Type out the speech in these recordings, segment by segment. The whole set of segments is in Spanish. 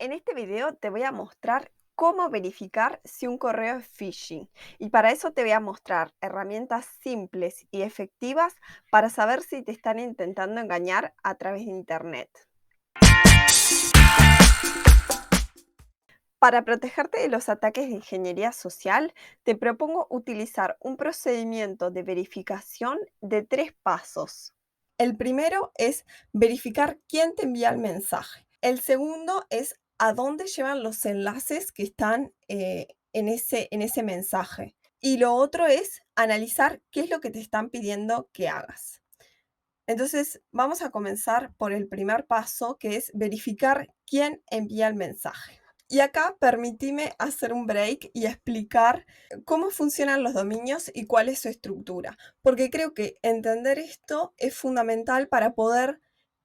En este video te voy a mostrar cómo verificar si un correo es phishing. Y para eso te voy a mostrar herramientas simples y efectivas para saber si te están intentando engañar a través de Internet. Para protegerte de los ataques de ingeniería social, te propongo utilizar un procedimiento de verificación de 3 pasos. El primero es verificar quién te envía el mensaje. El segundo es a dónde llevan los enlaces que están en ese mensaje. Y lo otro es analizar qué es lo que te están pidiendo que hagas. Entonces, vamos a comenzar por el primer paso, que es verificar quién envía el mensaje. Y acá permitime hacer un break y explicar cómo funcionan los dominios y cuál es su estructura, porque creo que entender esto es fundamental para poder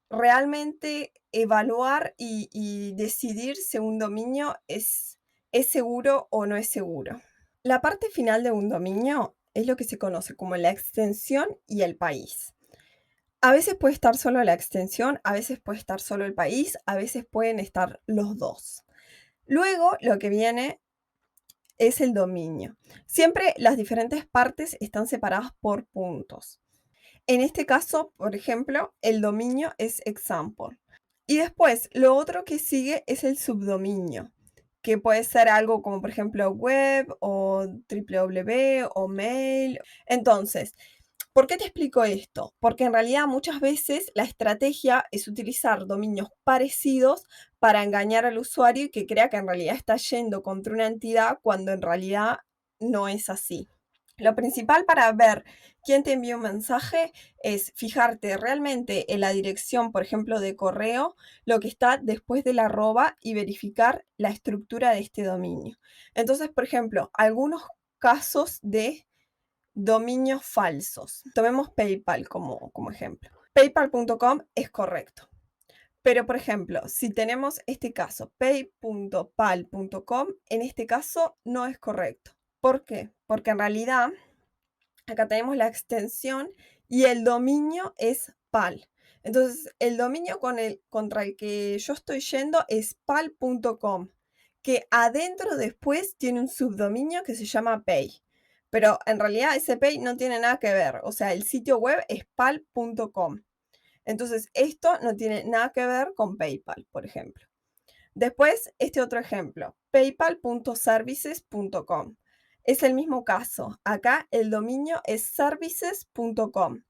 realmente evaluar y decidir si un dominio es seguro o no es seguro. La parte final de un dominio es lo que se conoce como la extensión y el país. A veces puede estar solo la extensión, a veces puede estar solo el país, a veces pueden estar los dos. Luego, lo que viene es el dominio. Siempre las diferentes partes están separadas por puntos. En este caso, por ejemplo, el dominio es example. Y después, lo otro que sigue es el subdominio, que puede ser algo como, por ejemplo, web o www o mail. Entonces, ¿por qué te explico esto? Porque en realidad muchas veces la estrategia es utilizar dominios parecidos para engañar al usuario y que crea que en realidad está yendo contra una entidad cuando en realidad no es así. Lo principal para ver quién te envía un mensaje es fijarte realmente en la dirección, por ejemplo, de correo, lo que está después del arroba y verificar la estructura de este dominio. Entonces, por ejemplo, algunos casos de dominios falsos. Tomemos PayPal como ejemplo. PayPal.com es correcto. Pero, por ejemplo, si tenemos este caso, pay.pal.com, en este caso no es correcto. ¿Por qué? Porque en realidad acá tenemos la extensión y el dominio es pal. Entonces, el dominio contra el que yo estoy yendo es pal.com, que adentro después tiene un subdominio que se llama pay. Pero en realidad ese pay no tiene nada que ver. O sea, el sitio web es pal.com. Entonces, esto no tiene nada que ver con PayPal, por ejemplo. Después, este otro ejemplo, paypal.services.com. Es el mismo caso. Acá el dominio es services.com.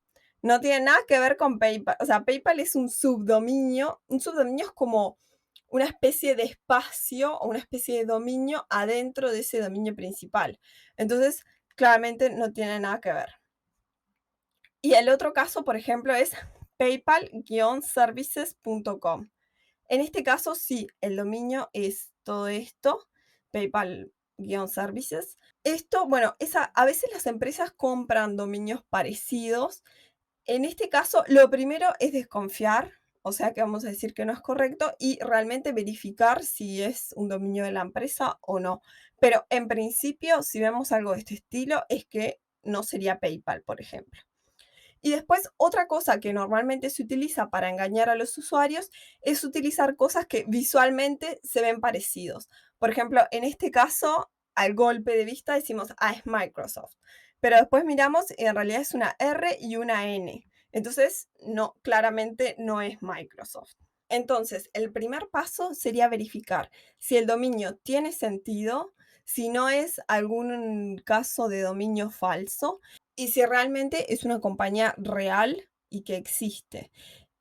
No tiene nada que ver con PayPal. O sea, PayPal es un subdominio. Un subdominio es como una especie de espacio o una especie de dominio adentro de ese dominio principal. Entonces, claramente no tiene nada que ver. Y el otro caso, por ejemplo, es paypal-services.com. En este caso, sí, el dominio es todo esto, PayPal-Services. Esto, bueno, a veces las empresas compran dominios parecidos. En este caso, lo primero es desconfiar, o sea que vamos a decir que no es correcto, y realmente verificar si es un dominio de la empresa o no. Pero en principio, si vemos algo de este estilo, es que no sería PayPal, por ejemplo. Y después, otra cosa que normalmente se utiliza para engañar a los usuarios es utilizar cosas que visualmente se ven parecidos. Por ejemplo, en este caso, al golpe de vista decimos, es Microsoft. Pero después miramos y en realidad es una R y una N. Entonces, no, claramente no es Microsoft. Entonces, el primer paso sería verificar si el dominio tiene sentido, si no es algún caso de dominio falso y si realmente es una compañía real y que existe.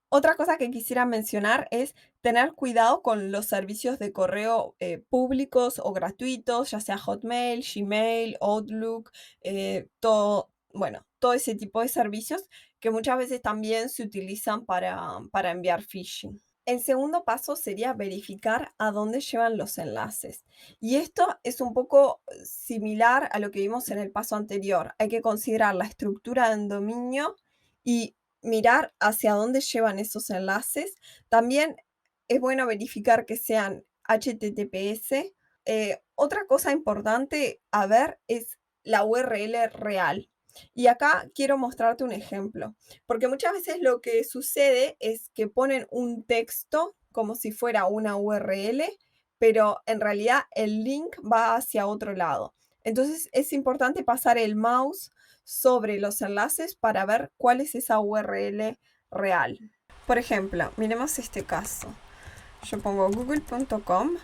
Otra cosa que quisiera mencionar es tener cuidado con los servicios de correo públicos o gratuitos, ya sea Hotmail, Gmail, Outlook, todo ese tipo de servicios que muchas veces también se utilizan para enviar phishing. El segundo paso sería verificar a dónde llevan los enlaces. Y esto es un poco similar a lo que vimos en el paso anterior. Hay que considerar la estructura del dominio y mirar hacia dónde llevan esos enlaces. También es bueno verificar que sean HTTPS. Otra cosa importante a ver es la URL real. Y acá quiero mostrarte un ejemplo, porque muchas veces lo que sucede es que ponen un texto como si fuera una URL, pero en realidad el link va hacia otro lado. Entonces es importante pasar el mouse sobre los enlaces para ver cuál es esa URL real. Por ejemplo, miremos este caso. Yo pongo google.com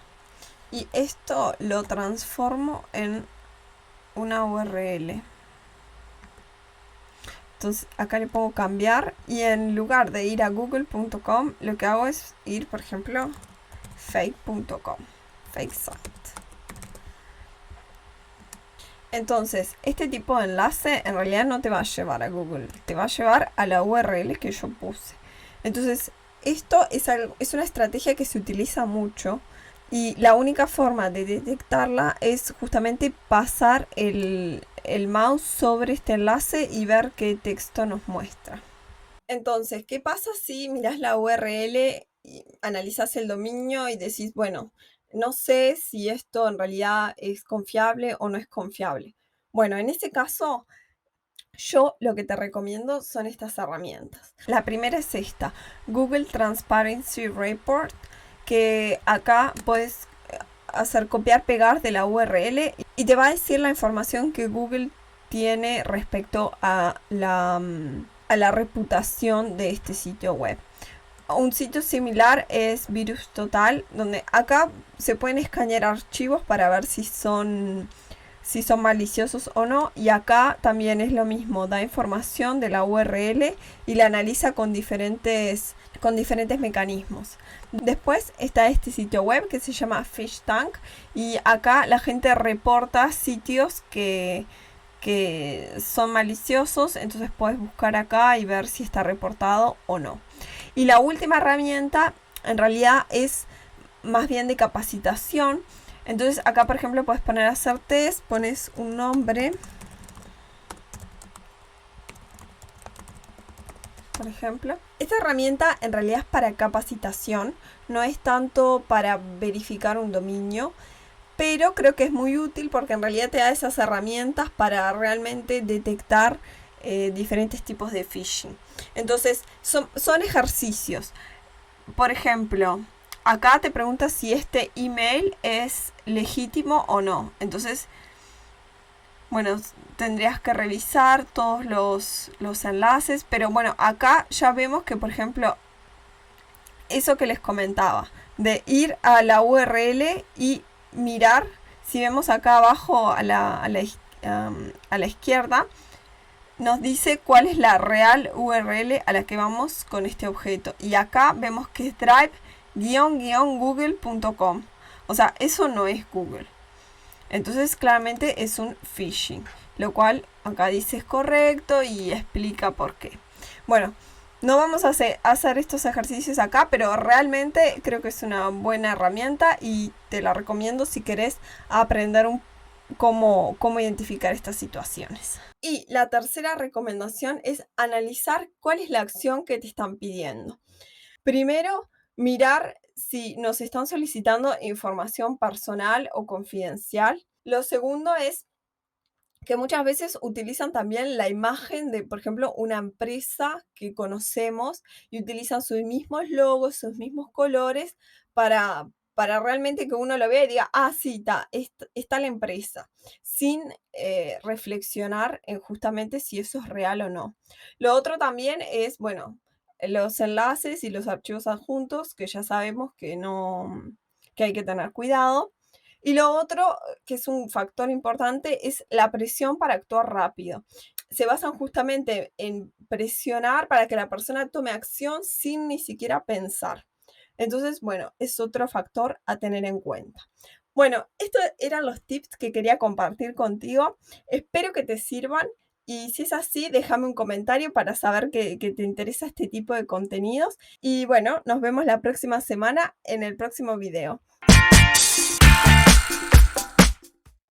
y esto lo transformo en una URL. Entonces acá le pongo cambiar y en lugar de ir a google.com lo que hago es ir, por ejemplo, fake.com, fake site. Entonces, este tipo de enlace en realidad no te va a llevar a Google, te va a llevar a la URL que yo puse. Entonces, esto es una estrategia que se utiliza mucho y la única forma de detectarla es justamente pasar el mouse sobre este enlace y ver qué texto nos muestra. Entonces, ¿qué pasa si miras la URL y analizas el dominio y decís, bueno, no sé si esto en realidad es confiable o no es confiable? Bueno, en este caso, yo lo que te recomiendo son estas herramientas. La primera es esta, Google Transparency Report, que acá puedes hacer copiar, pegar de la URL y te va a decir la información que Google tiene respecto a la reputación de este sitio web. Un sitio similar es Virus Total, donde acá se pueden escanear archivos para ver si son maliciosos o no, y acá también es lo mismo, da información de la URL y la analiza con diferentes mecanismos. Después está este sitio web que se llama Fish Tank y acá la gente reporta sitios que son maliciosos, entonces puedes buscar acá y ver si está reportado o no. Y la última herramienta en realidad es más bien de capacitación. Entonces acá por ejemplo puedes poner a hacer test, pones un nombre, por ejemplo. Esta herramienta en realidad es para capacitación, no es tanto para verificar un dominio, pero creo que es muy útil porque en realidad te da esas herramientas para realmente detectar diferentes tipos de phishing. Entonces son ejercicios. Por ejemplo, acá te pregunta si este email es legítimo o no. Entonces, bueno, tendrías que revisar todos los enlaces. Pero bueno, acá ya vemos que, por ejemplo, eso que les comentaba, de ir a la URL y mirar, si vemos acá abajo a la izquierda, nos dice cuál es la real URL a la que vamos con este objeto. Y acá vemos que es drive-google.com. O sea, eso no es Google. Entonces claramente es un phishing. Lo cual acá dice es correcto y explica por qué. Bueno, no vamos a hacer estos ejercicios acá, pero realmente creo que es una buena herramienta y te la recomiendo si querés aprender cómo identificar estas situaciones. Y la tercera recomendación es analizar cuál es la acción que te están pidiendo. Primero, mirar si nos están solicitando información personal o confidencial. Lo segundo es que muchas veces utilizan también la imagen de, por ejemplo, una empresa que conocemos y utilizan sus mismos logos, sus mismos colores para realmente que uno lo vea y diga, ah, sí, está la empresa, sin reflexionar en justamente si eso es real o no. Lo otro también es, bueno, los enlaces y los archivos adjuntos, que ya sabemos que no, que hay que tener cuidado. Y lo otro, que es un factor importante, es la presión para actuar rápido. Se basan justamente en presionar para que la persona tome acción sin ni siquiera pensar. Entonces, bueno, es otro factor a tener en cuenta. Bueno, estos eran los tips que quería compartir contigo. Espero que te sirvan y si es así, déjame un comentario para saber que te interesa este tipo de contenidos. Y bueno, nos vemos la próxima semana en el próximo video.